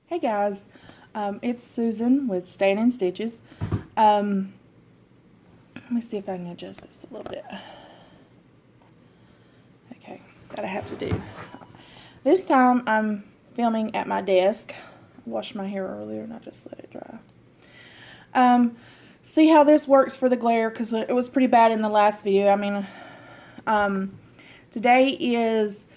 Hey guys, it's Susan with Staying in Stitches. Let me see if I can adjust this a little bit. Okay, that I have to do. This time I'm filming at my desk. I washed my hair earlier and I just let it dry. See how this works for the glare, because it was pretty bad in the last video. Today is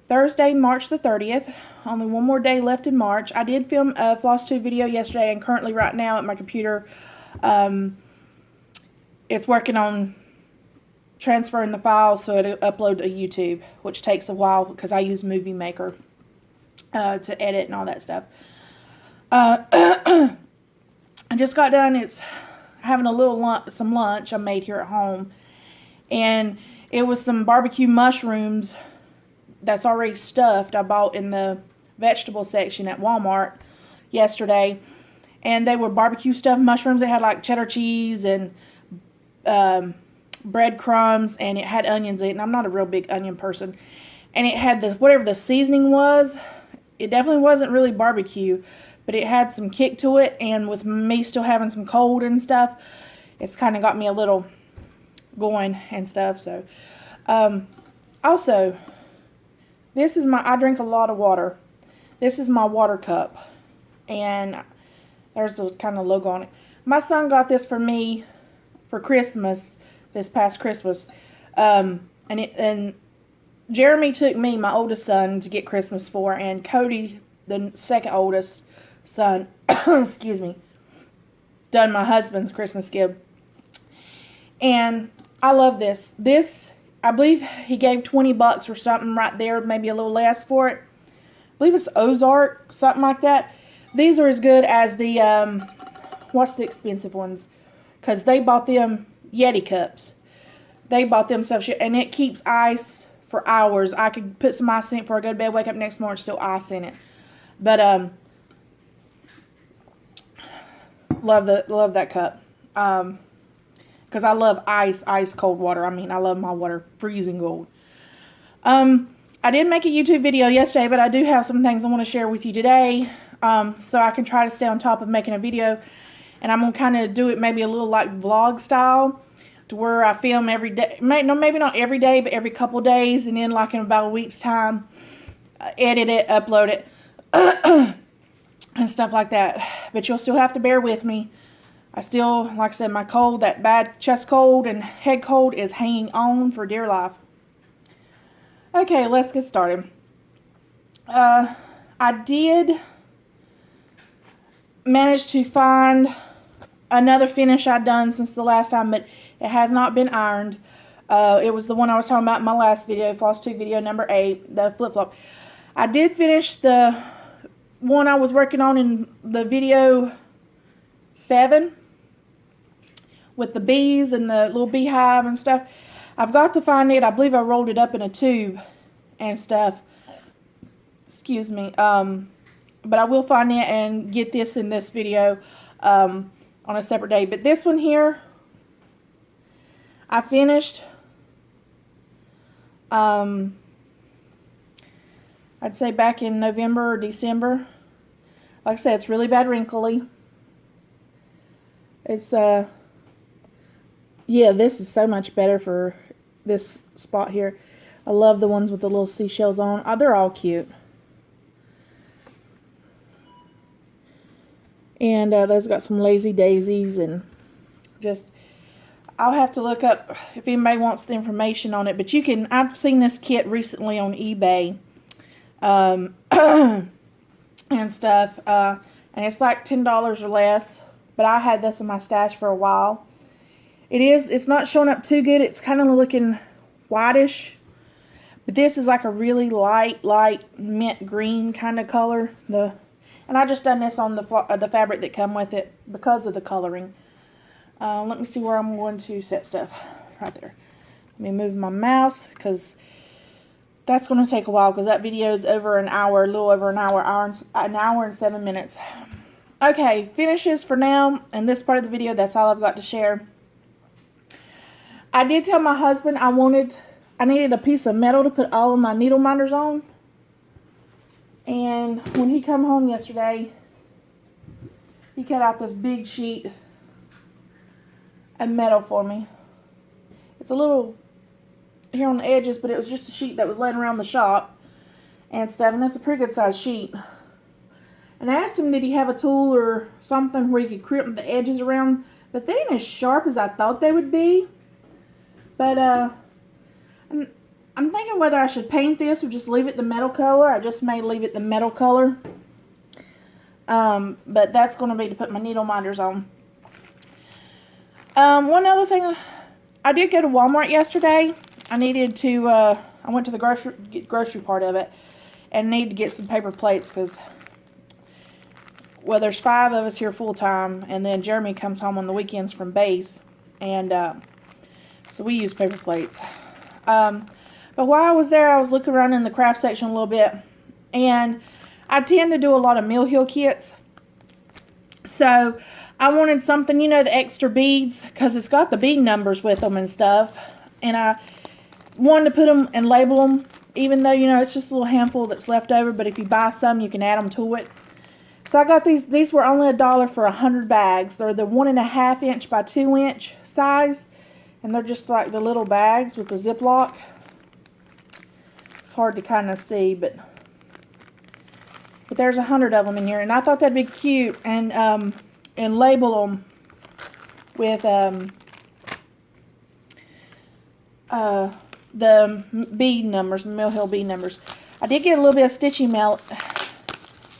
Thursday, March the 30th. Only one more day left in March. I did film a Floss Tube video yesterday, and currently right now at my computer, it's working on transferring the file so it'll upload to YouTube, which takes a while because I use Movie Maker to edit and all that stuff. I just got done. It's having a little some lunch I made here at home, and it was some barbecue mushrooms that's already stuffed. I bought in the vegetable section at Walmart yesterday, and they were barbecue stuffed mushrooms. They had like cheddar cheese and breadcrumbs, and it had onions in it, and I'm not a real big onion person. And it had the whatever the seasoning was. It definitely wasn't really barbecue, but it had some kick to it, and with me still having some cold and stuff, it's kind of got me a little going and stuff. So also, this is I drink a lot of water. This is my water cup, and there's a kind of logo on it. My son got this for me for Christmas, this past Christmas, and Jeremy took me, my oldest son, to get Christmas for, and Cody, the second oldest son, excuse me, done my husband's Christmas gift. And I love this. This, I believe he gave $20 or something right there, maybe a little less for it. I believe it's Ozark, something like that. These are as good as the, what's the expensive ones? Because they bought them Yeti cups. They bought them stuff, and it keeps ice for hours. I could put some ice in it before I go to bed, wake up next morning, still ice in it. But, love that cup. Because I love ice cold water. I mean, I love my water freezing cold. I did make a YouTube video yesterday, but I do have some things I want to share with you today, so I can try to stay on top of making a video. And I'm going to kind of do it maybe a little like vlog style, to where I film every day. Maybe not every day, but every couple days, and then like in about a week's time, edit it, upload it, and stuff like that. But you'll still have to bear with me. I still, like I said, my cold, that bad chest cold and head cold, is hanging on for dear life. Okay, let's get started. I did manage to find another finish I'd done since the last time, but it has not been ironed. It was the one I was talking about in my last video, Floss Tube video number 8, the flip-flop. I did finish the one I was working on in the video 7 with the bees and the little beehive and stuff. I've got to find it. I believe I rolled it up in a tube and stuff. Excuse me. But I will find it and get this in this video on a separate day. But this one here, I finished. I'd say back in November or December. Like I said, it's really bad wrinkly. It's yeah, this is so much better for this spot here. I love the ones with the little seashells on. Oh, they're all cute. And those got some lazy daisies, and just, I'll have to look up if anybody wants the information on it. But you can, I've seen this kit recently on eBay and stuff. And it's like $10 or less. But I had this in my stash for a while. It's not showing up too good. It's kind of looking whitish. But this is like a really light mint green kind of color. And I just done this on the fabric that come with it because of the coloring. Let me see where I'm going to set stuff. Right there. Let me move my mouse, because that's going to take a while, because that video is over an hour, a little over an hour and 7 minutes. Okay, finishes for now. And this part of the video, that's all I've got to share. I did tell my husband I needed a piece of metal to put all of my needle minders on. And when he come home yesterday, he cut out this big sheet of metal for me. It's a little here on the edges, but it was just a sheet that was laying around the shop and stuff, and it's a pretty good sized sheet. And I asked him, did he have a tool or something where he could crimp the edges around, but they ain't as sharp as I thought they would be. But I'm thinking whether I should paint this or just leave it the metal color. I just may leave it the metal color. But that's going to be to put my needle minders on. One other thing, I did go to Walmart yesterday. I needed to, I went to the grocery part of it and needed to get some paper plates because, well, there's 5 of us here full time, and then Jeremy comes home on the weekends from base, and so we use paper plates. But while I was there, I was looking around in the craft section a little bit, and I tend to do a lot of Mill Hill kits. So I wanted something, you know, the extra beads, because it's got the bead numbers with them and stuff, and I wanted to put them and label them, even though, you know, it's just a little handful that's left over, but if you buy some, you can add them to it. So I got these. These were only $1 for 100 bags. They're the 1.5 inch by 2 inch size, and they're just like the little bags with the Ziploc. It's hard to kind of see, but there's 100 of them in here, and I thought that'd be cute, and label them with the bead numbers, the Mill Hill bead numbers. I did get a little bit of stitching melt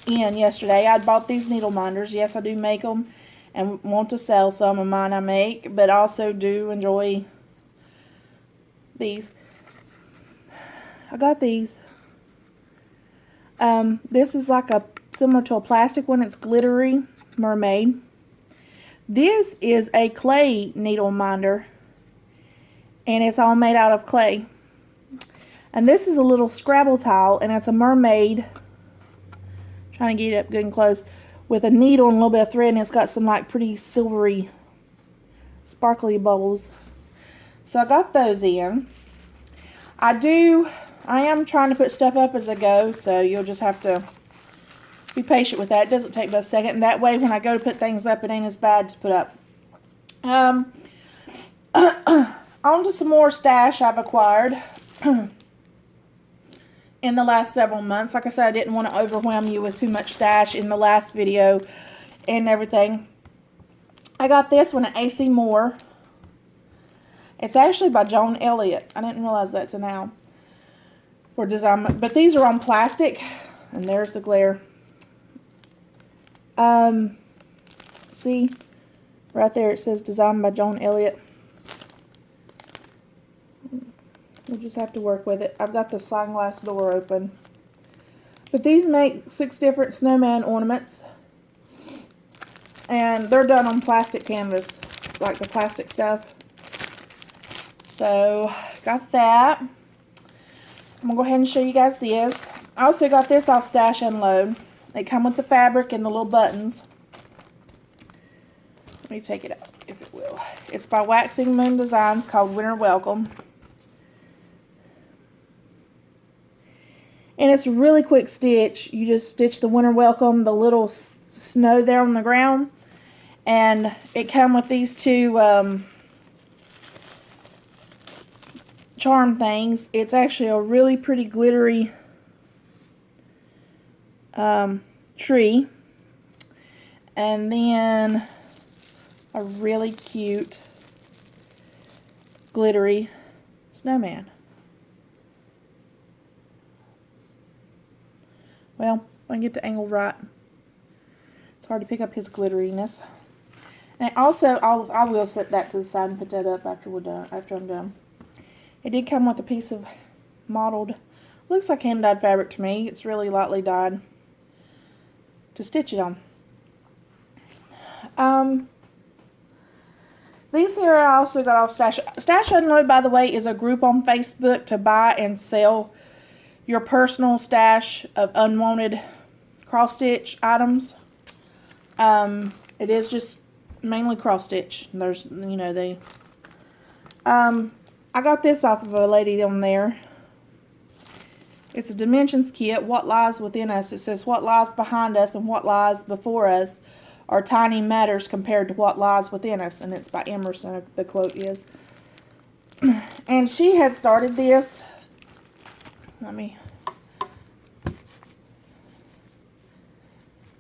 in yesterday. I bought these needle minders. Yes, I do make them and want to sell some of mine I make, but also do enjoy these. I got these. This is like a similar to a plastic one. It's glittery mermaid. This is a clay needle minder, and it's all made out of clay. And this is a little Scrabble tile, and it's a mermaid. Trying to get it up good and close with a needle and a little bit of thread, and it's got some like pretty silvery sparkly bubbles. So I got those in. I am trying to put stuff up as I go, so you'll just have to be patient with that. It doesn't take but a second, and that way when I go to put things up, it ain't as bad to put up. On to some more stash I've acquired in the last several months. Like I said, I didn't want to overwhelm you with too much stash in the last video and everything. I got this one at AC Moore. It's actually by Joan Elliott. I didn't realize that till now. For design, but these are on plastic, and there's the glare. See, right there it says designed by Joan Elliott. We'll just have to work with it. I've got the sliding glass door open. But these make 6 different snowman ornaments. And they're done on plastic canvas, like the plastic stuff. So, got that. I'm going to go ahead and show you guys this. I also got this off Stash Unload. They come with the fabric and the little buttons. Let me take it out, if it will. It's by Waxing Moon Designs, called Winter Welcome. And it's a really quick stitch. You just stitch the Winter Welcome, the little snow there on the ground. And it came with these 2 charm things. It's actually a really pretty glittery tree, and then a really cute glittery snowman. Well, if I can get the angle right. It's hard to pick up his glitteriness. And also, I will set that to the side and put that up after we're done. After I'm done. It did come with a piece of mottled, looks like hand-dyed fabric to me. It's really lightly dyed to stitch it on. These here I also got off Stash. Stash Unload, by the way, is a group on Facebook to buy and sell your personal stash of unwanted cross-stitch items. It is just mainly cross-stitch. There's, you know, I got this off of a lady on there. It's a Dimensions kit, What Lies Within Us. It says what lies behind us and what lies before us are tiny matters compared to what lies within us. And it's by Emerson, the quote is. And she had started this.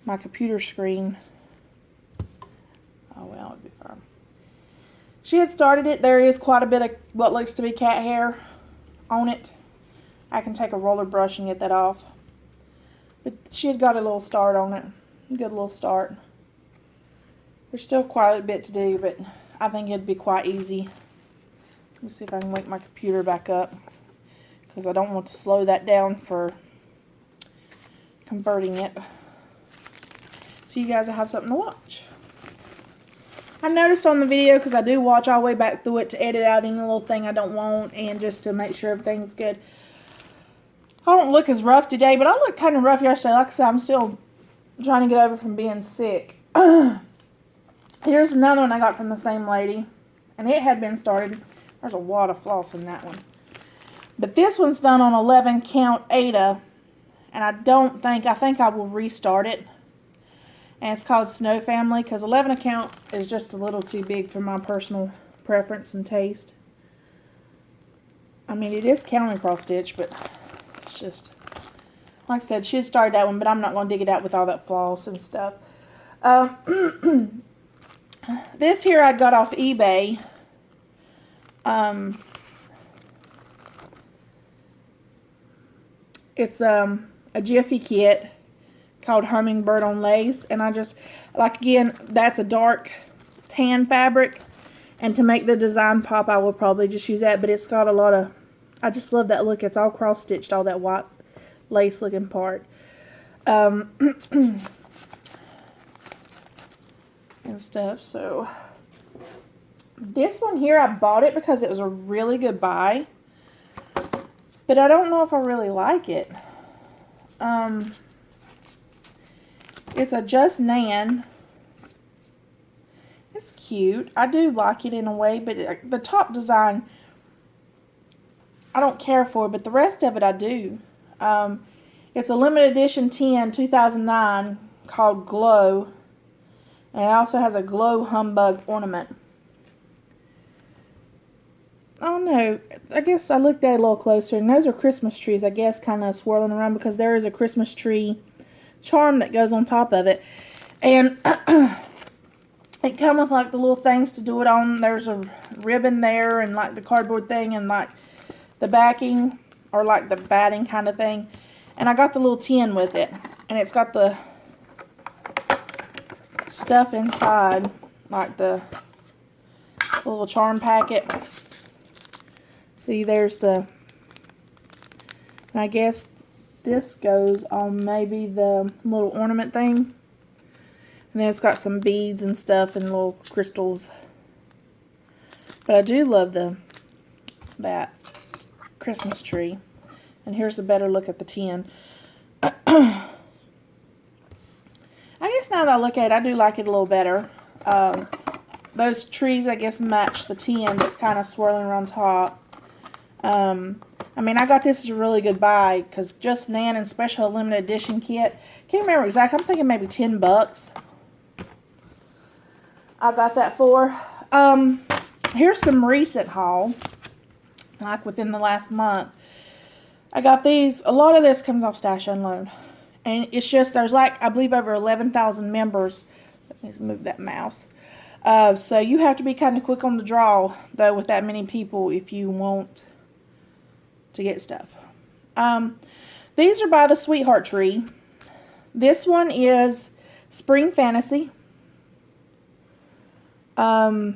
My computer screen. Oh, well, it'd be fine. She had started it. There is quite a bit of what looks to be cat hair on it. I can take a roller brush and get that off. But she had got a little start on it. A good little start. There's still quite a bit to do, but I think it'd be quite easy. Let me see if I can wake my computer back up, because I don't want to slow that down for converting it. So you guys will have something to watch. I noticed on the video, because I do watch all the way back through it to edit out any little thing I don't want, and just to make sure everything's good. I don't look as rough today, but I looked kind of rough yesterday. Like I said, I'm still trying to get over from being sick. Here's another one I got from the same lady, and it had been started. There's a wad of floss in that one. But this one's done on 11 count Ada, and I think I will restart it. And it's called Snow Family, because 11 count is just a little too big for my personal preference and taste. I mean, it is counting cross stitch, but it's just, like I said, she had started that one, but I'm not going to dig it out with all that floss and stuff. This here I got off eBay. It's a Jiffy kit called Hummingbird on Lace, and I just, like, again, that's a dark tan fabric, and to make the design pop I will probably just use that, but it's got a lot of, I just love that look. It's all cross stitched, all that white lace looking part. And stuff. So this one here, I bought it because it was a really good buy, but I don't know if I really like it. It's a Just Nan. It's cute. I do like it in a way, but the top design I don't care for, but the rest of it I do. It's a limited edition 2009 called Glow. And it also has a glow humbug ornament. I don't know. I guess I looked at it a little closer, and those are Christmas trees, I guess, kind of swirling around, because there is a Christmas tree charm that goes on top of it. And it comes with, like, the little things to do it on. There's a ribbon there, and, like, the cardboard thing, and, like, the backing, or, like, the batting kind of thing. And I got the little tin with it, and it's got the stuff inside, like the little charm packet. See, there's the, and I guess this goes on maybe the little ornament thing. And then it's got some beads and stuff and little crystals. But I do love that Christmas tree. And here's a better look at the tin. I guess now that I look at it, I do like it a little better. Those trees, I guess, match the tin that's kind of swirling around top. I mean, I got this as a really good buy, because Just Nan and Special Limited Edition kit. Can't remember exactly. I'm thinking maybe $10. I got that for. Here's some recent haul, like within the last month. I got these. A lot of this comes off Stash Unload. And it's just, there's like, I believe, over 11,000 members. Let me move that mouse. So you have to be kind of quick on the draw, though, with that many people if you want to get stuff. These are by the Sweetheart Tree. This one is Spring Fantasy. It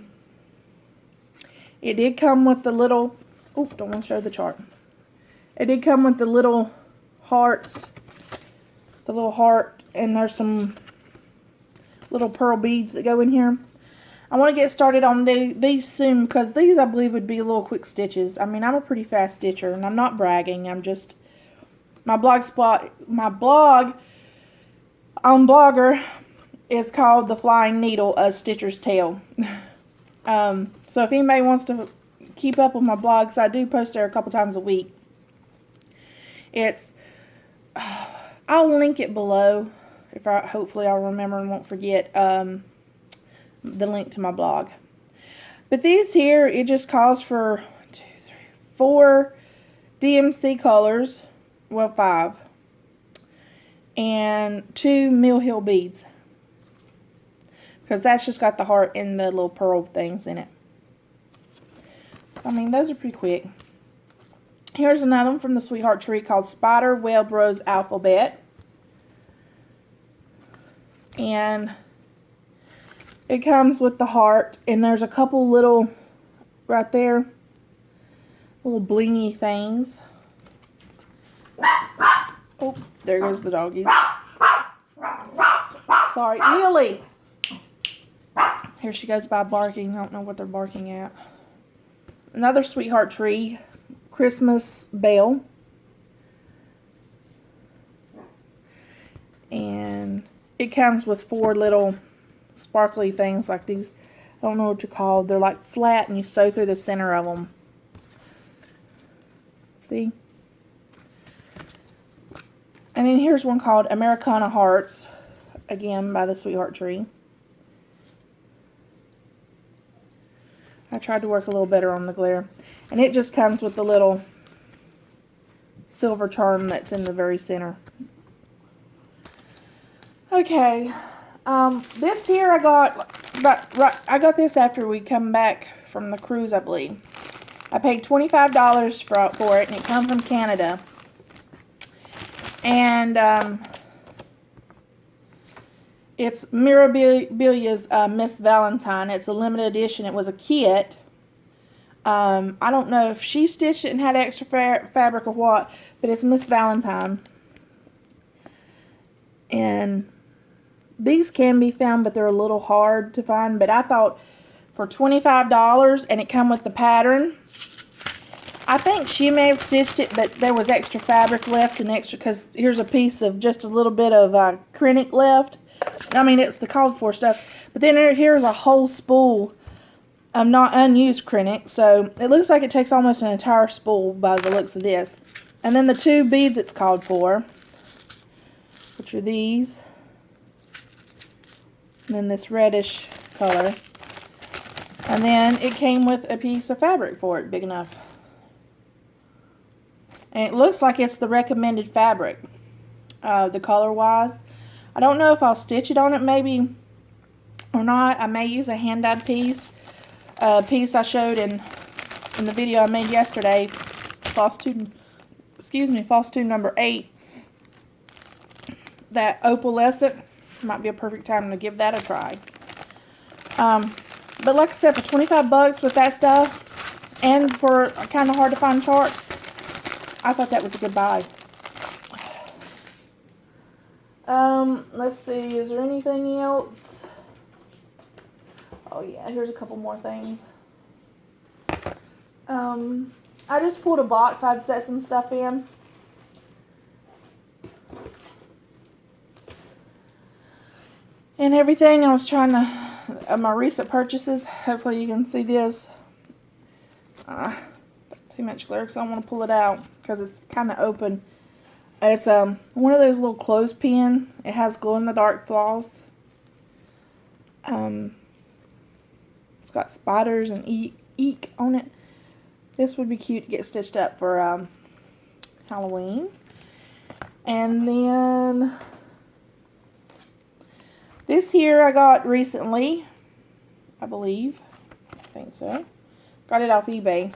did come with the little, oh, don't want to show the chart. It did come with the little hearts. The little heart, and there's some little pearl beads that go in here. I want to get started on these soon, because these, I believe, would be little quick stitches. I mean, I'm a pretty fast stitcher, and I'm not bragging. I'm just, my blog on Blogger is called The Flying Needle, A Stitcher's Tale. So if anybody wants to keep up with my blogs, I do post there a couple times a week. It's, I'll link it below. hopefully I'll remember and won't forget the link to my blog. But these here, it just calls for 1, 2, 3, 4 DMC colors, well 5, and 2 Mill Hill beads, because that's just got the heart and the little pearl things in it. I mean, those are pretty quick. Here's another one from the Sweetheart Tree called Spider Web Rose Alphabet. And it comes with the heart, and there's a couple little, right there, little blingy things. Oh, there goes the doggies. Sorry, Lily. Here she goes by barking. I don't know what they're barking at. Another Sweetheart Tree Christmas bell. And it comes with 4 little sparkly things like these. I don't know what they're called. They're like flat, and you sew through the center of them. See? And then here's one called Americana Hearts, again by the Sweetheart Tree. I tried to work a little better on the glare. And it just comes with the little silver charm that's in the very center. Okay, this here I got this after we come back from the cruise, I believe. I paid $25 for it, and it comes from Canada. And it's Mirabilia's Miss Valentine. It's a limited edition. It was a kit. I don't know if she stitched it and had extra fabric or what, but it's Miss Valentine. And these can be found, but they're a little hard to find. But I thought for $25, and it come with the pattern. I think she may have stitched it, but there was extra fabric left and extra, because here's a piece of just a little bit of acrylic left. I mean, it's the called for stuff. But then here's a whole spool of not unused acrylic. So it looks like it takes almost an entire spool by the looks of this. And then the 2 beads it's called for, which are these. And then this reddish color. And then it came with a piece of fabric for it, big enough. And it looks like it's the recommended fabric, the color-wise. I don't know if I'll stitch it on it maybe or not. I may use a hand-dyed piece. A piece I showed in the video I made yesterday, Floss Tube number 8. That opalescent might be a perfect time to give that a try. But like I said, for $25 with that stuff, and for a kind of hard to find chart, I thought that was a good buy. Let's see, is there anything else? Oh yeah, here's a couple more things. I just pulled a box I'd set some stuff in. And everything, I was trying to, my recent purchases, hopefully you can see this. Too much glare because I don't want to pull it out because it's kind of open. It's one of those little clothespin. It has glow-in-the-dark floss. It's got spiders and eek on it. This would be cute to get stitched up for Halloween. And then this here I got recently, I believe. I think so. Got it off eBay.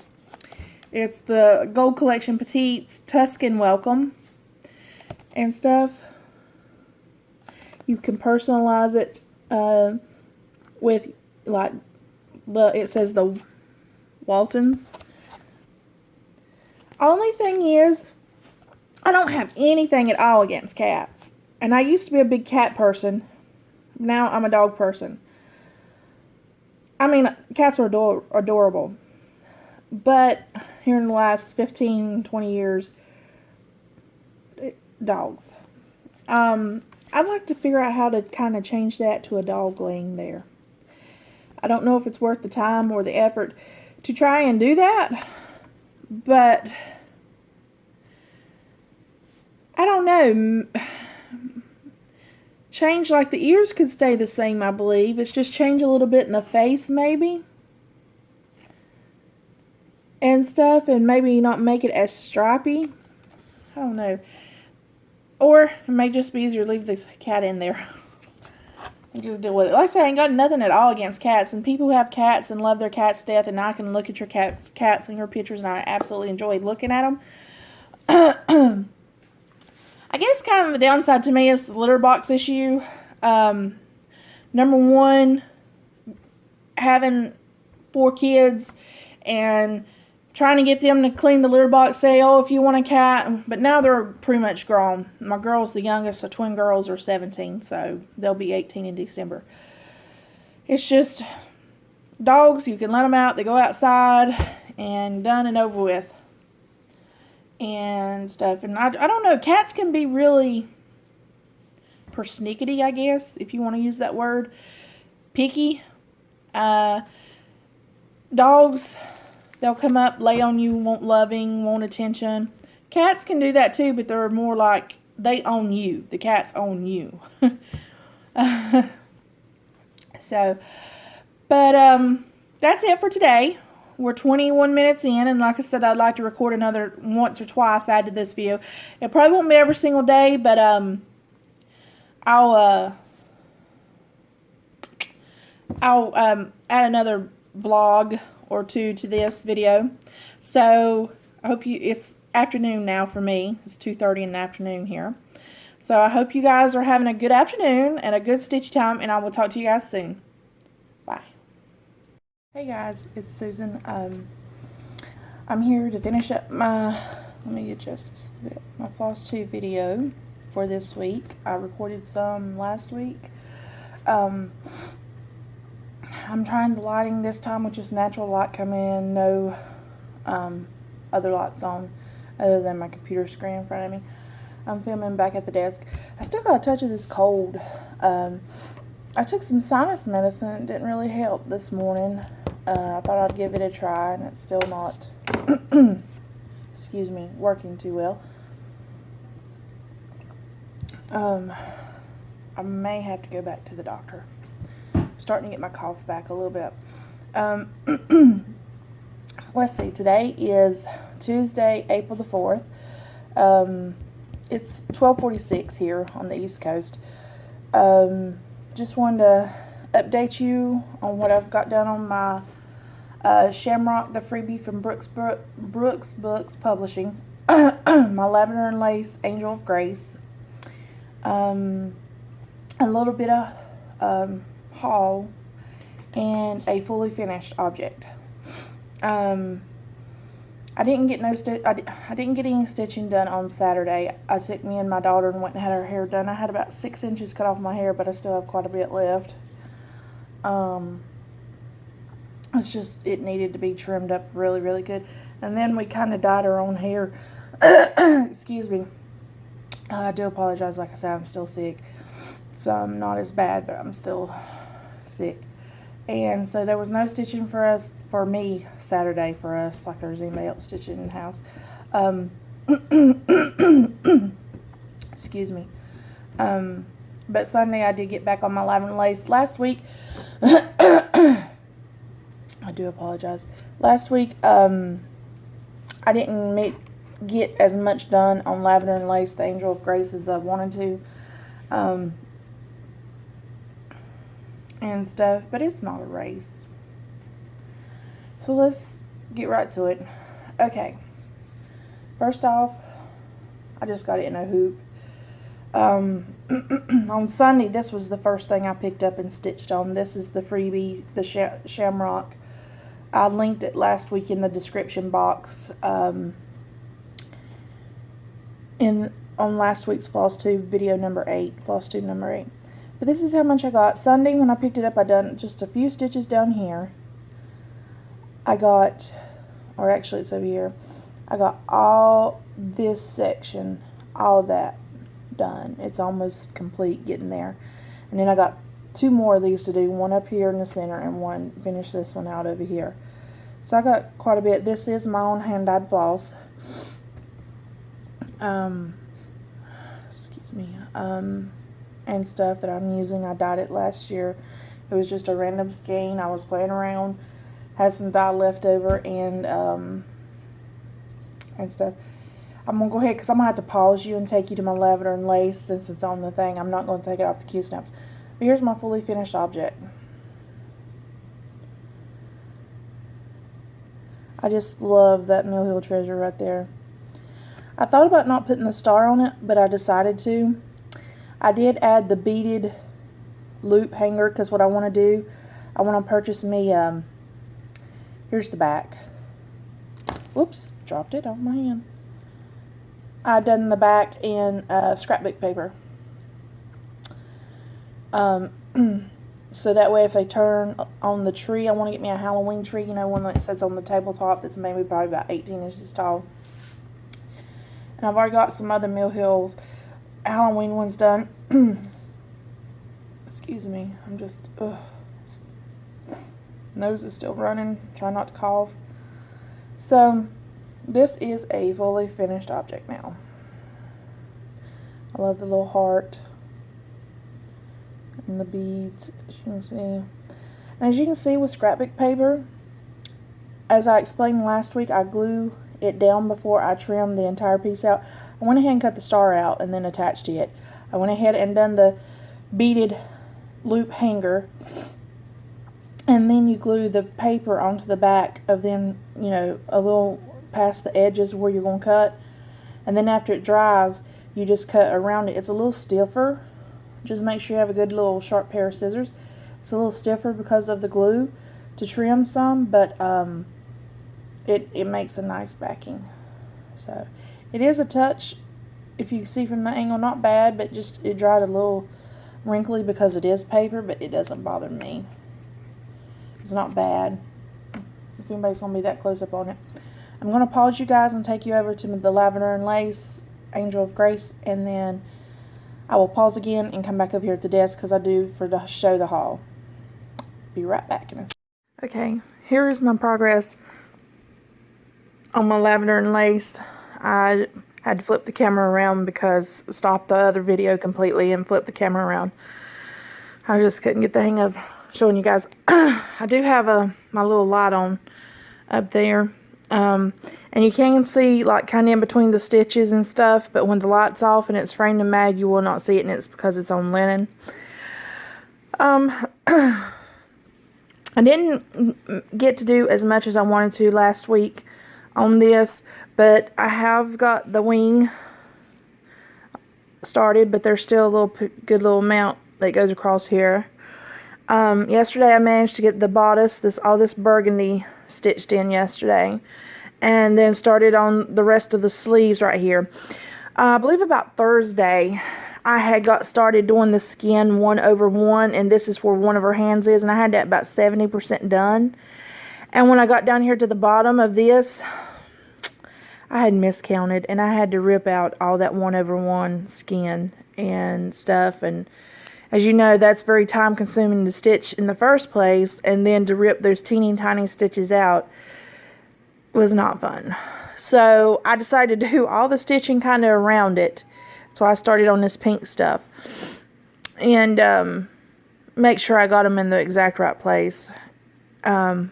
It's the Gold Collection Petites Tuscan Welcome and stuff. You can personalize it with, like, it says the Waltons. Only thing is, I don't have anything at all against cats. And I used to be a big cat person. Now I'm a dog person. I mean, cats are adorable. But here in the last 15, 20 years, dogs. I'd like to figure out how to kind of change that to a dog laying there. I don't know if it's worth the time or the effort to try and do that. But I don't know. change, like the ears could stay the same, I believe. It's just change a little bit in the face, maybe. And stuff, and maybe not make it as stripy. I don't know. Or it may just be easier to leave this cat in there. And just deal with it. Like I say, I ain't got nothing at all against cats. And people who have cats and love their cats to death, and I can look at your cats and your pictures, and I absolutely enjoy looking at them. I guess kind of the downside to me is the litter box issue. Number one, having 4 kids and trying to get them to clean the litter box, say, oh, if you want a cat. But now they're pretty much grown. My girl's the youngest, so twin girls are 17, so they'll be 18 in December. It's just dogs, you can let them out, they go outside, and done and over with. And stuff. And I don't know, cats can be really persnickety, I guess, if you want to use that word. Picky. Dogs, they'll come up, lay on you, want loving, want attention. Cats can do that too, but they're more like they own you. The cats own you. So, but that's it for today. We're 21 minutes in, and like I said, I'd like to record another once or twice added this video. It probably won't be every single day, but I'll add another vlog or two to this video. So I hope it's afternoon now for me. It's 2:30 in the afternoon here. So I hope you guys are having a good afternoon and a good stitch time, and I will talk to you guys soon. Bye. Hey guys, it's Susan. I'm here to finish up my, let me adjust this a bit, my Floss Tube video for this week. I recorded some last week. I'm trying the lighting this time with just natural light coming in, no other lights on other than my computer screen in front of me. I'm filming back at the desk. I still got a touch of this cold. I took some sinus medicine. It didn't really help this morning. I thought I'd give it a try, and it's still not, excuse me, working too well. I may have to go back to the doctor. I'm starting to get my cough back a little bit. Let's see, today is Tuesday, April the 4th. It's 12:46 here on the East Coast. Just wanted to update you on what I've got done on my Shamrock, the freebie from Brooks Books Publishing. My Lavender and Lace Angel of Grace. A little bit of haul and a fully finished object. I didn't get any stitching done on Saturday. I took me and my daughter and went and had her hair done. I had about 6 inches cut off my hair, but I still have quite a bit left. It's just, it needed to be trimmed up really, really good. And then we kind of dyed our own hair. Excuse me. I do apologize. Like I said, I'm still sick. So I'm not as bad, but I'm still sick. And so there was no stitching for me Saturday for us, like there was anybody else stitching in the house. Excuse me. But Sunday I did get back on my Lavender Lace. Last week, I do apologize. Last week, I didn't get as much done on Lavender and Lace, the Angel of Grace, as I wanted to. And stuff, but it's not a race. So let's get right to it. Okay. First off, I just got it in a hoop. On Sunday, this was the first thing I picked up and stitched on. This is the freebie, the Shamrock. I linked it last week in the description box. On last week's Floss Tube video number 8, Floss Tube number 8. But this is how much I got. Sunday, when I picked it up, I done just a few stitches down here. I got, or actually it's over here, I got all this section, all that done. It's almost complete getting there. And then I got 2 more of these to do, one up here in the center and one, finish this one out over here. So I got quite a bit. This is my own hand-dyed floss. Excuse me. and stuff that I'm using. I dyed it last year. It was just a random skein. I was playing around, had some dye left over, and stuff. I'm going to go ahead because I'm going to have to pause you and take you to my lavender and lace since it's on the thing. I'm not going to take it off the Q-snaps. But here's my fully finished object. I just love that Mill Hill treasure right there. I thought about not putting the star on it, but I decided to. I did add the beaded loop hanger because what I want to do, I want to purchase me, here's the back. Whoops, dropped it off my hand. I done the back in scrapbook paper. So that way if they turn on the tree, I want to get me a Halloween tree, you know, one that sits on the tabletop that's maybe probably about 18 inches tall. And I've already got some other Mill Hills Halloween ones done. Excuse me, I'm just, nose is still running, try not to cough. So, this is a fully finished object now. I love the little heart and the beads, as you can see. And as you can see with scrapbook paper, as I explained last week, I glue it down before I trim the entire piece out. I went ahead and cut the star out and then attached it. I went ahead and done the beaded loop hanger, and then you glue the paper onto the back of them, you know, a little past the edges where you're going to cut, and then after it dries you just cut around it. It's a little stiffer. Just make sure you have a good little sharp pair of scissors. It's a little stiffer because of the glue to trim some, but it makes a nice backing. So it is a touch, if you see from the angle, not bad, but just it dried a little wrinkly because it is paper, but it doesn't bother me. It's not bad if anybody's going to be that close up on it. I'm going to pause you guys and take you over to the lavender and lace Angel of Grace, and then I will pause again and come back over here at the desk because I do for to show the haul. Be right back in a second. Okay, here is my progress on my lavender and lace. I had to flip the camera around because stop the other video completely and flip the camera around. I just couldn't get the hang of showing you guys. I do have my little light on up there. And you can see like kind of in between the stitches and stuff, but when the light's off and it's framed and mag, you will not see it, and it's because it's on linen. I didn't get to do as much as I wanted to last week on this, but I have got the wing started, but there's still a little good little mount that goes across here. Yesterday I managed to get the bodice, all this burgundy stitched in yesterday, and then started on the rest of the sleeves right here. I believe about Thursday I had got started doing the skin 1/1, and this is where one of her hands is, and I had that about 70% done. And when I got down here to the bottom of this, I had miscounted, and I had to rip out all that 1/1 skin and stuff. And as you know, that's very time consuming to stitch in the first place, and then to rip those teeny tiny stitches out was not fun. So I decided to do all the stitching kind of around it. So I started on this pink stuff and make sure I got them in the exact right place and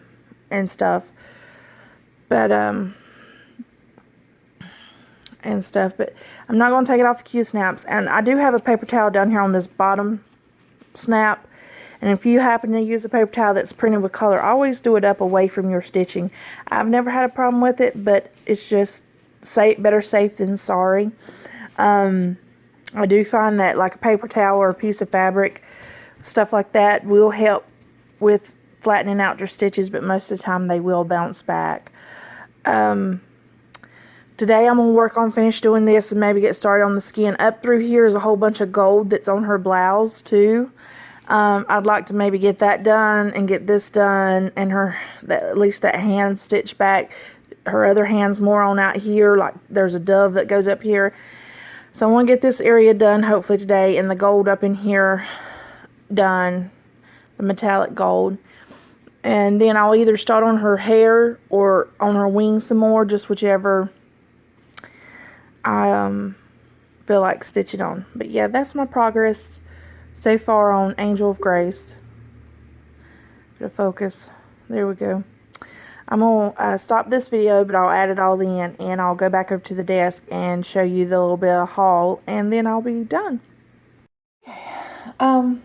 stuff. But I'm not going to take it off the Q-snaps. And I do have a paper towel down here on this bottom snap, and if you happen to use a paper towel that's printed with color, always do it up away from your stitching. I've never had a problem with it, but it's just better safe than sorry. I do find that like a paper towel or a piece of fabric, stuff like that, will help with flattening out your stitches, but most of the time they will bounce back. Today I'm going to work on finish doing this and maybe get started on the skin. Up through here is a whole bunch of gold that's on her blouse too. I'd like to maybe get that done and get this done, and at least that hand stitched back. Her other hand's more on out here, like there's a dove that goes up here. So I want to get this area done hopefully today, and the gold up in here done, the metallic gold. And then I'll either start on her hair or on her wings some more, just whichever I feel like stitching on. But yeah, that's my progress so far on Angel of Grace. Get a focus. There we go. I'm going to stop this video, but I'll add it all in, and I'll go back over to the desk and show you the little bit of haul, and then I'll be done. Okay.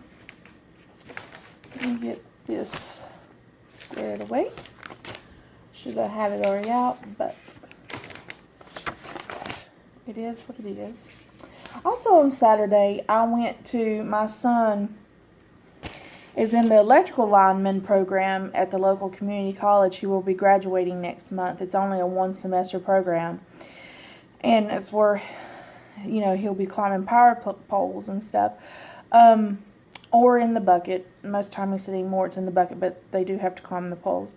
Let me get this squared away. Should have had it already out, but it is what it is. Also on Saturday, I went to, my son is in the electrical lineman program at the local community college. He will be graduating next month. It's only a 1-semester program. And it's where, you know, he'll be climbing power poles and stuff. Or in the bucket. Most time we see anymore it's in the bucket, but they do have to climb the poles.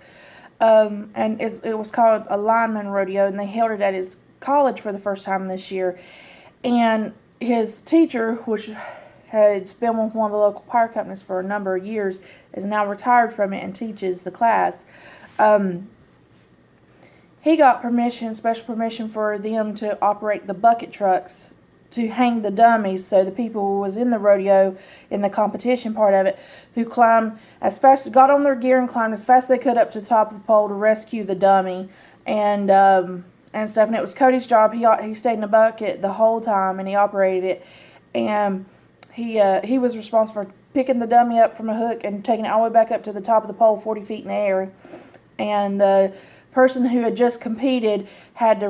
And it was called a lineman rodeo, and they held it at his college for the first time this year. And his teacher, which had been with one of the local power companies for a number of years, is now retired from it and teaches the class. He got permission, special permission for them to operate the bucket trucks to hang the dummies, so the people who was in the rodeo, in the competition part of it, who climbed as fast, got on their gear and climbed as fast as they could up to the top of the pole to rescue the dummy, and stuff. And it was Cody's job. He stayed in the bucket the whole time, and he operated it, and he was responsible for picking the dummy up from a hook and taking it all the way back up to the top of the pole, 40 feet in the air. And the person who had just competed had to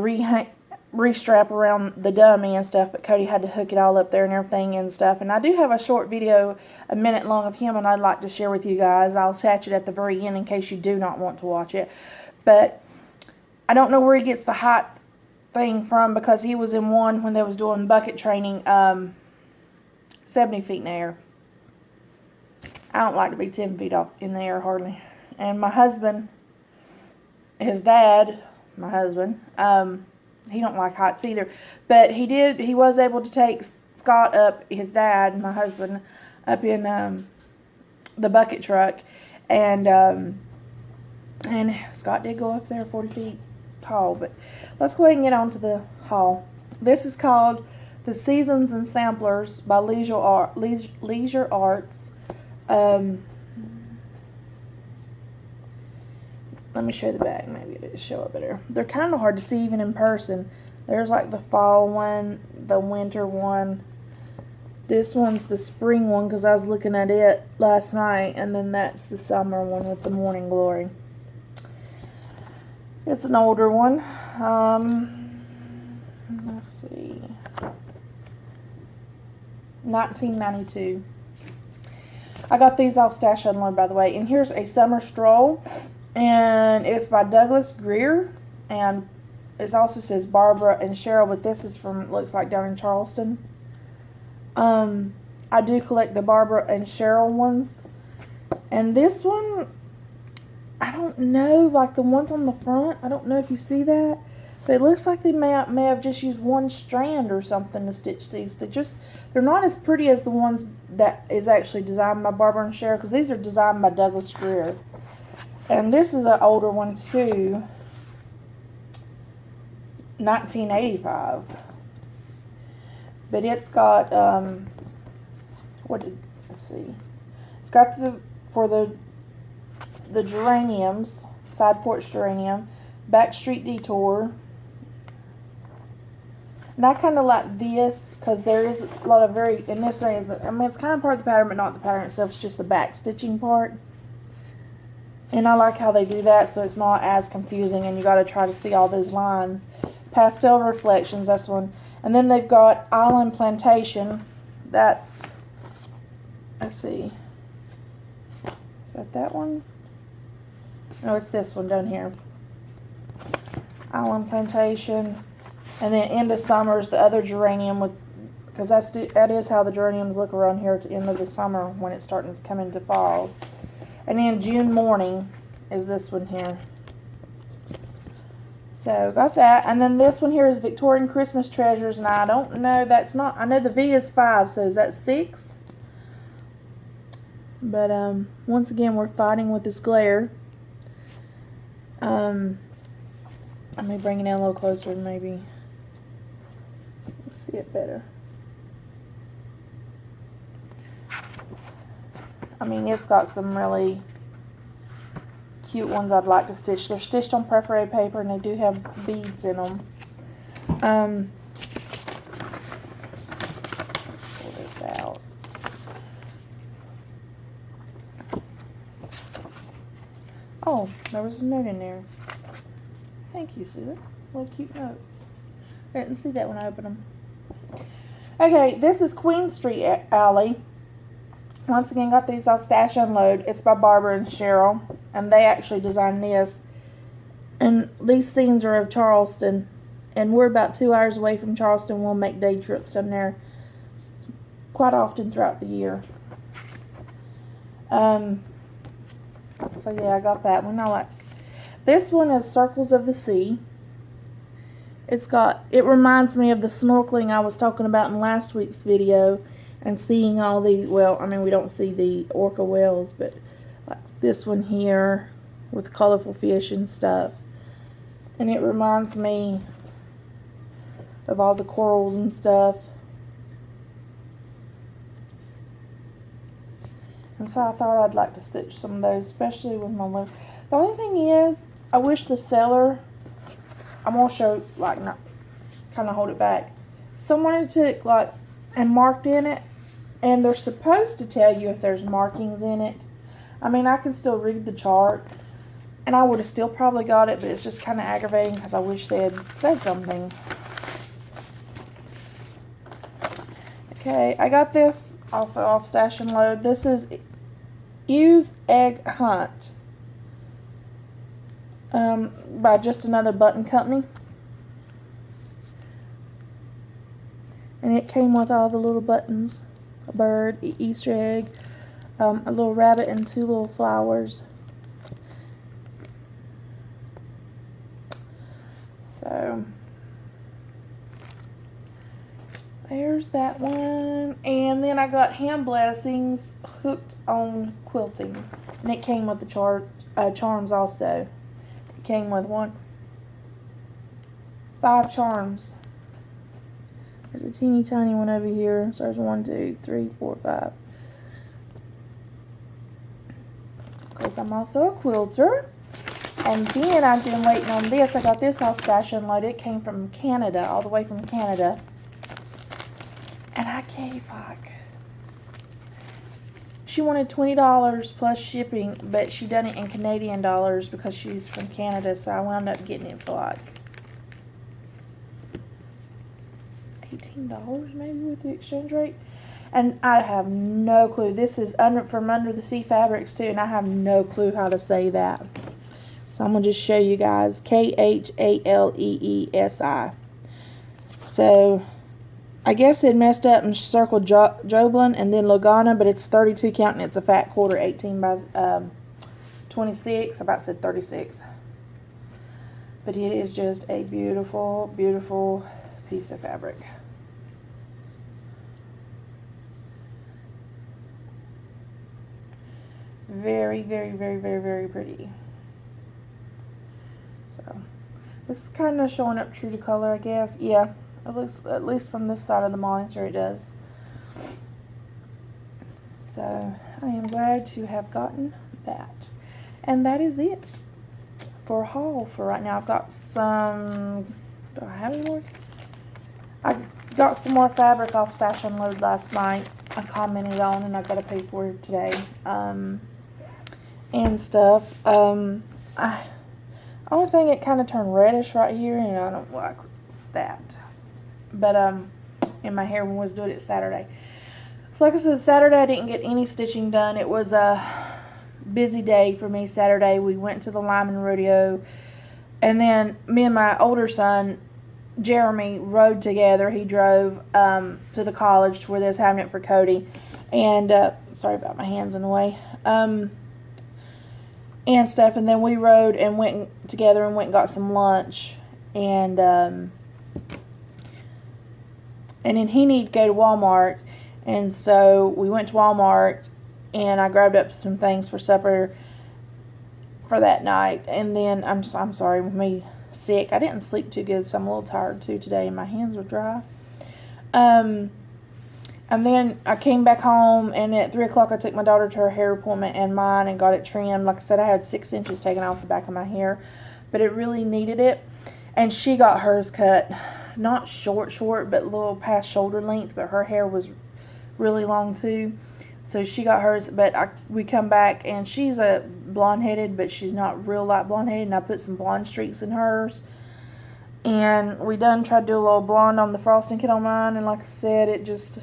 restrap around the dummy and stuff, but Cody had to hook it all up there and everything and stuff. And I do have a short video, a minute long, of him, and I'd like to share with you guys. I'll attach it at the very end in case you do not want to watch it. But I don't know where he gets the height thing from, because he was in one when they was doing bucket training, 70 feet in the air. I don't like to be 10 feet off in the air hardly. And my husband, his dad, my husband, he don't like heights either. But he was able to take Scott up, his dad, my husband, up in the bucket truck. And Scott did go up there 40 feet tall. But let's go ahead and get on to the haul. This is called The Seasons and Samplers by Leisure Arts. Let me show the bag. Maybe it'll show up better. They're kind of hard to see even in person. There's like the fall one, the winter one. This one's the spring one because I was looking at it last night. And then that's the summer one with the morning glory. It's an older one. Let's see. 1992. I got these off Stash Unload, by the way. And here's A Summer Stroll. And it's by Douglas Greer. And it also says Barbara and Cheryl, but this is from, looks like, down in Charleston. I do collect the Barbara and Cheryl ones. And this one, I don't know, like the ones on the front, I don't know if you see that. But it looks like they may have just used one strand or something to stitch these. They're not as pretty as the ones that is actually designed by Barbara and Cheryl, because these are designed by Douglas Greer. And this is an older one too. 1985. But it's got, let's see. It's got for the geraniums, side porch geranium, back street detour. And I kind of like this because there is a lot of and this is, I mean, it's kind of part of the pattern, but not the pattern itself. It's just the back stitching part. And I like how they do that, so it's not as confusing, and you got to try to see all those lines. Pastel Reflections, that's one. And then they've got Island Plantation. That's, let's see. Is that one? No, it's this one down here. Island Plantation. And then End of Summer's the other geranium, because that is how the geraniums look around here at the end of the summer when it's starting to come into fall. And then June Morning is this one here. So got that. And then this one here is Victorian Christmas Treasures, and I don't know, that's not, I know the V is 5, so is that 6? But once again, we're fighting with this glare. Let me bring it in a little closer and maybe see it better. I mean, it's got some really cute ones I'd like to stitch. They're stitched on perforated paper and they do have beads in them. Pull this out. Oh, there was a note in there. Thank you, Susan. What a cute note. I didn't see that when I opened them. Okay, this is Queen Street Alley. Once again, got these off Stash Unload. It's by Barbara and Cheryl, and they actually designed this. And these scenes are of Charleston, and we're about 2 hours away from Charleston. We'll make day trips down there quite often throughout the year. So yeah, I got that one. I like this one is Circles of the Sea. It reminds me of the snorkeling I was talking about in last week's video. And seeing all the, well, I mean, we don't see the orca whales, but like this one here with colorful fish and stuff. And it reminds me of all the corals and stuff. And so I thought I'd like to stitch some of those, especially with my look. The only thing is, I wish the seller, I'm going to show, like, not, kind of hold it back. Someone took, like, and marked in it. And they're supposed to tell you if there's markings in it. I mean, I can still read the chart. And I would have still probably got it, but it's just kind of aggravating because I wish they had said something. Okay, I got this also off Stash and Load. This is Use Egg Hunt by Just Another Button Company. And it came with all the little buttons. A bird, an Easter egg, a little rabbit, and 2 little flowers. So, there's that one. And then I got Hand Blessings Hooked on Quilting. And it came with the charms also. It came with 5 charms. There's a teeny tiny one over here. So there's 1, 2, 3, 4, 5. Because I'm also a quilter. And then I've been waiting on this. I got this off Stash Unload. It came from Canada, all the way from Canada. And I gave like, she wanted $20 plus shipping, but she done it in Canadian dollars because she's from Canada. So I wound up getting it for like $18 maybe with the exchange rate. And I have no clue. This is from Under the Sea Fabrics too, and I have no clue how to say that. So I'm going to just show you guys. Khaleesi. So I guess it messed up and circled Joblin and then Lugana, but it's 32 count and it's a fat quarter, 18 by 26. I about said 36. But it is just a beautiful, beautiful piece of fabric. Very, very, very, very, very pretty. So this is kind of showing up true to color, I guess. Yeah, it looks, at least from this side of the monitor, it does. So I am glad to have gotten that. And that is it for a haul for right now. I've got some, do I have any more? I got some more fabric off Stash Unload last night. I commented on and I've got to pay for it today. And stuff. Only thing, it kind of turned reddish right here, and I don't like that. But and my hair was doing it Saturday. So like I said, Saturday I didn't get any stitching done. It was a busy day for me Saturday. We went to the Lyman Rodeo, and then me and my older son Jeremy rode together. He drove to the college to where they was having it for Cody, and sorry about my hands in the way. And stuff, and then we rode and went together and went and got some lunch, and then he needed to go to Walmart, and so we went to Walmart, and I grabbed up some things for supper for that night, and then I'm sorry, with me sick, I didn't sleep too good, so I'm a little tired too today, and my hands were dry, and And then I came back home, and at 3 o'clock I took my daughter to her hair appointment and mine and got it trimmed. Like I said, I had 6 inches taken off the back of my hair, but it really needed it. And she got hers cut, not short, but a little past shoulder length, but her hair was really long too. So she got hers, but we come back, and she's a blonde-headed, but she's not real light blonde-headed, and I put some blonde streaks in hers. And we done tried to do a little blonde on the frosting kit on mine, and like I said, it just,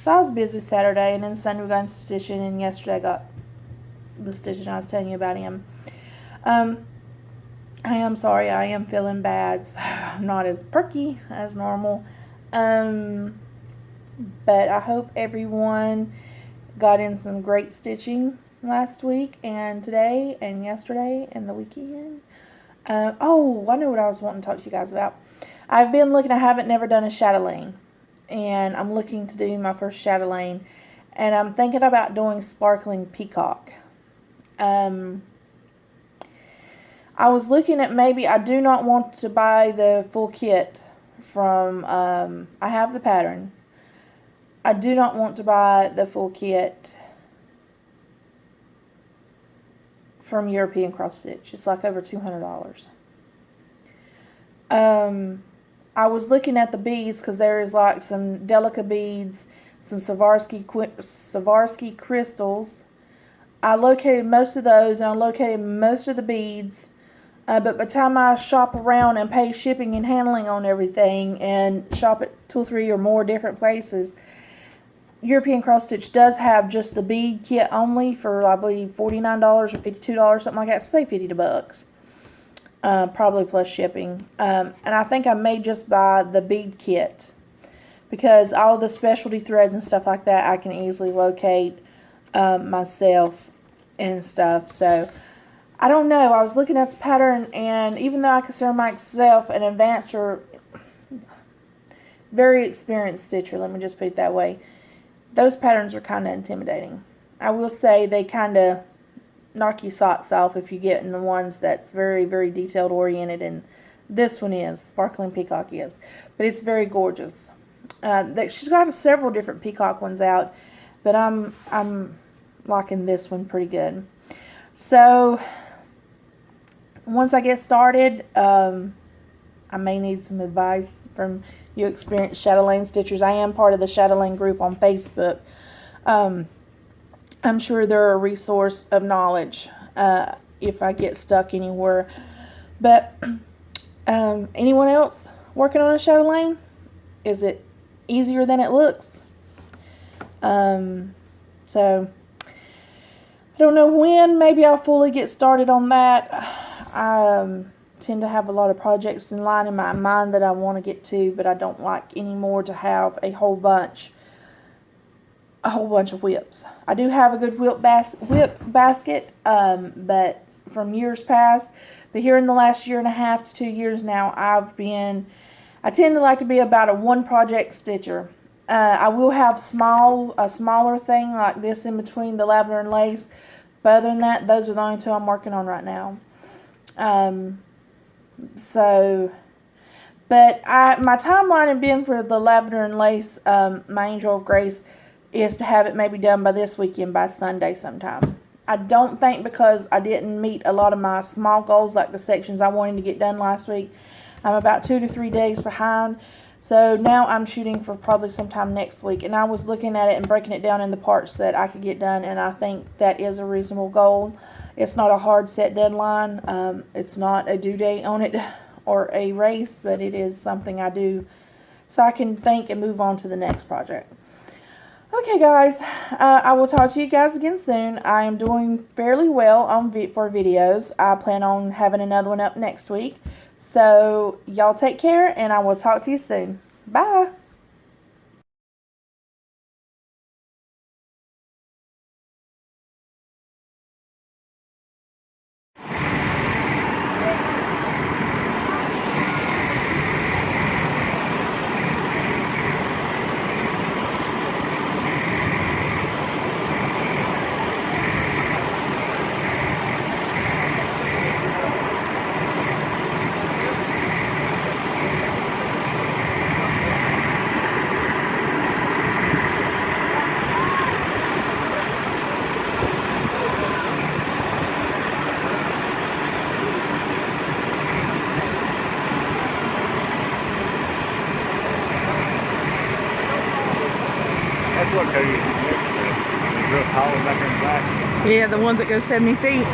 So I was busy Saturday, and then Sunday we got some stitching, and yesterday I got the stitching I was telling you about him. I am sorry, I am feeling bad. So I'm not as perky as normal. But I hope everyone got in some great stitching last week, and today, and yesterday, and the weekend. I know what I was wanting to talk to you guys about. I've been looking, I haven't never done a chatelaine, and I'm looking to do my first chatelaine, and I'm thinking about doing sparkling peacock. I was looking at maybe, I do not want to buy the full kit from, I have the pattern. I do not want to buy the full kit from European Cross Stitch. It's like over $200. I was looking at the beads because there is like some Delica beads, some Swarovski crystals. I located most of those, and I located most of the beads. But by the time I shop around and pay shipping and handling on everything, and shop at 2 or 3 or more different places, European Cross Stitch does have just the bead kit only for, I believe, $49 or $52, something like that. Say $50. Probably plus shipping. And I think I may just buy the bead kit, because all the specialty threads and stuff like that I can easily locate myself and stuff. So I don't know. I was looking at the pattern, and even though I consider myself an advanced or very experienced stitcher, let me just put it that way, those patterns are kind of intimidating. I will say they kind of knock your socks off if you get in the ones that's very, very detailed oriented, and this one is, Sparkling Peacock is. But it's very gorgeous. She's got several different peacock ones out, but I'm liking this one pretty good. So once I get started, I may need some advice from you experienced chatelaine stitchers. I am part of the chatelaine group on Facebook. I'm sure they're a resource of knowledge if I get stuck anywhere. But anyone else working on a chatelaine? Is it easier than it looks? So I don't know when. Maybe I'll fully get started on that. I tend to have a lot of projects in line in my mind that I want to get to, but I don't like anymore to have a whole bunch of whips. I do have a good whip basket, but from years past. But here in the last 1.5 to 2 years now, I tend to like to be about a one project stitcher. I will have a smaller thing like this in between the lavender and lace, but other than that, those are the only 2 I'm working on right now. But my timeline had been for the lavender and lace, my Angel of Grace, is to have it maybe done by this weekend, by Sunday sometime. I don't think, because I didn't meet a lot of my small goals, like the sections I wanted to get done last week, I'm about 2 to 3 days behind. So now I'm shooting for probably sometime next week. And I was looking at it and breaking it down in the parts that I could get done, and I think that is a reasonable goal. It's not a hard set deadline. It's not a due date on it or a race, but it is something I do so I can think and move on to the next project. Okay, guys, I will talk to you guys again soon. I am doing fairly well for videos. I plan on having another one up next week. So, y'all take care, and I will talk to you soon. Bye. what they used to get. The real tall back in the back. Yeah, the ones that go 70 feet.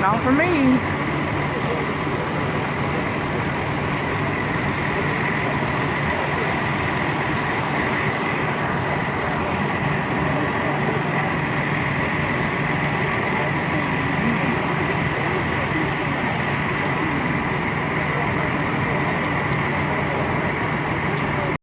Not for me.